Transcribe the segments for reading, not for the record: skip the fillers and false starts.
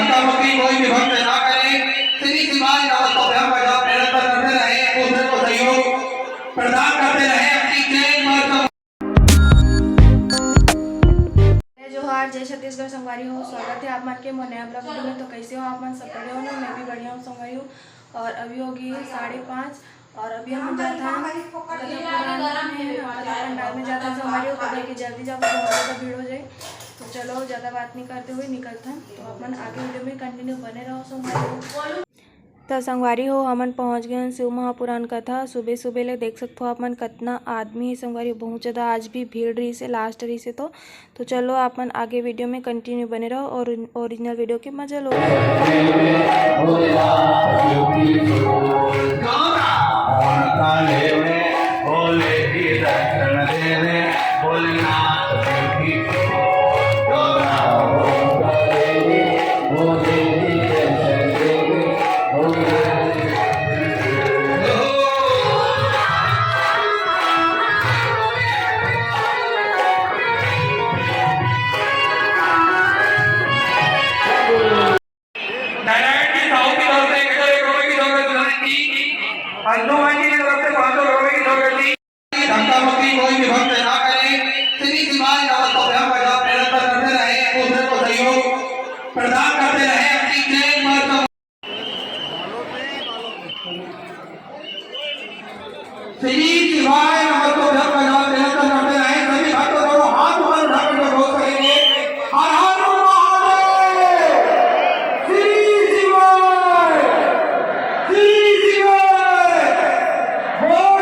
धक्का मुक्की कोई भी भक्त ना करे। श्री शिवाय नमस्तुभ्यम का जाप निरंतर करते रहे, एक दूसरे को सहयोग प्रदान करते रहे। अपनी जय माता जोहार, जय छत्तीसगढ़। संगवारी हो, स्वागत है आप मन के मोर नया ब्लॉग वीडियो में। तो कैसे हो आप मन? सब बढ़िया हो ना? मैं भी बढ़िया हूँ संगवारी हूँ। और अभी होगी 5:30 और अभी हम जाता है पंडाल में जाता है संगवारी हो। कभी कि जल्दी जाओ, बहुत ज़्यादा भीड़ हो जाए। तो चलो ज़्यादा बात नहीं करते हुए निकलते हैं। तो अपन आगे वीडियो में कंटिन्यू बने रहो संगवारी हो। तो संगवारी हो, हमन पहुँच गए शिव महापुराण कथा। सुबह सुबह ले देख सकते हो आप मन कितना आदमी है संगवारी, बहुत ज़्यादा आज भी भीड़ रही से, लास्ट रही से। तो चलो आप मन आगे वीडियो में कंटिन्यू बने रहो और ओरिजिनल वीडियो के मजा लो। धक्का मुक्की कोई भी भक्त ना करे। श्री शिवाय नमस्तुभ्यम का जाप निरंतर करते रहे, एक दूसरे को सहयोग प्रदान करते रहे। अपनी जय माता श्री शिवाय नमस्तुभ्यम का जाप निरंतर करते रहे। सभी भक्त दोनों हाथ ऊपर उठाकर जो बोल करेंगे, हर हर महादेव, श्री शिवाय, श्री शिवाय, बोल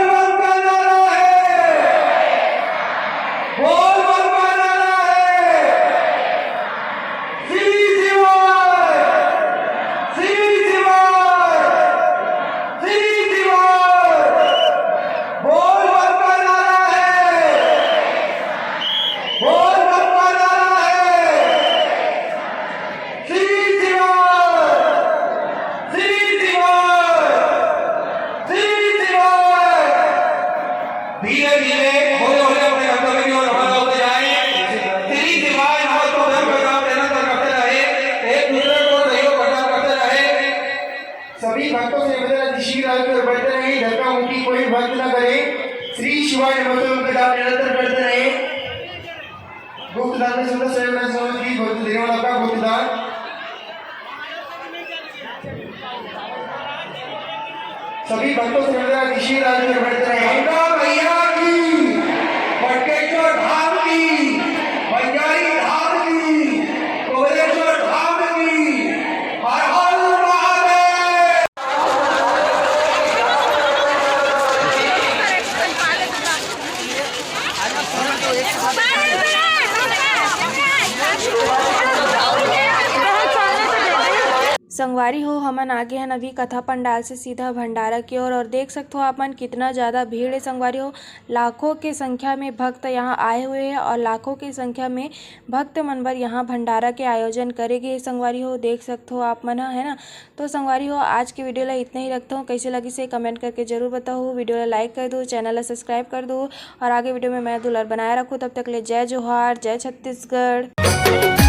धीरे धीरे होले होले अपने गंतव्य की ओर रवाना होते जाए। श्री शिवाय नमस्तुभ्यम का जाप निरंतर करते रहे, एक दूसरे को सहयोग प्रदान करते रहे। सभी भक्तों से निवेदन है, शीघ्र आकर बैठते रहे, धक्का मुक्की कोई भक्त न करे। श्री शिवाय नमस्तुभ्यम का जाप निरंतर करते रहे। गुप्तदान में सुंदर स्वयं में समझ की भक्त देने वाला का गुप्तदान। सभी भक्तों से निवेदन है, शीघ्र आकर बैठते रहे। संगवारी हो, हमन आगे हैं अभी कथा पंडाल से सीधा भंडारा की ओर और देख सकते हो आप मन कितना ज़्यादा भीड़ है संगवारी हो। लाखों की संख्या में भक्त यहाँ आए हुए हैं और लाखों की संख्या में भक्त मनवर यहाँ भंडारा के आयोजन करेंगे संगवारी हो। देख सकते हो आप मन, है ना। तो संगवारी हो, आज की वीडियो ला इतना ही रखता हूँ। कैसे लगी से कमेंट करके जरूर बताओ। वीडियो ला लाइक कर दो, चैनल ला सब्सक्राइब कर दो और आगे वीडियो में मैं दुलार बनाए रखूँ। तब तक ले जय जोहार, जय छत्तीसगढ़।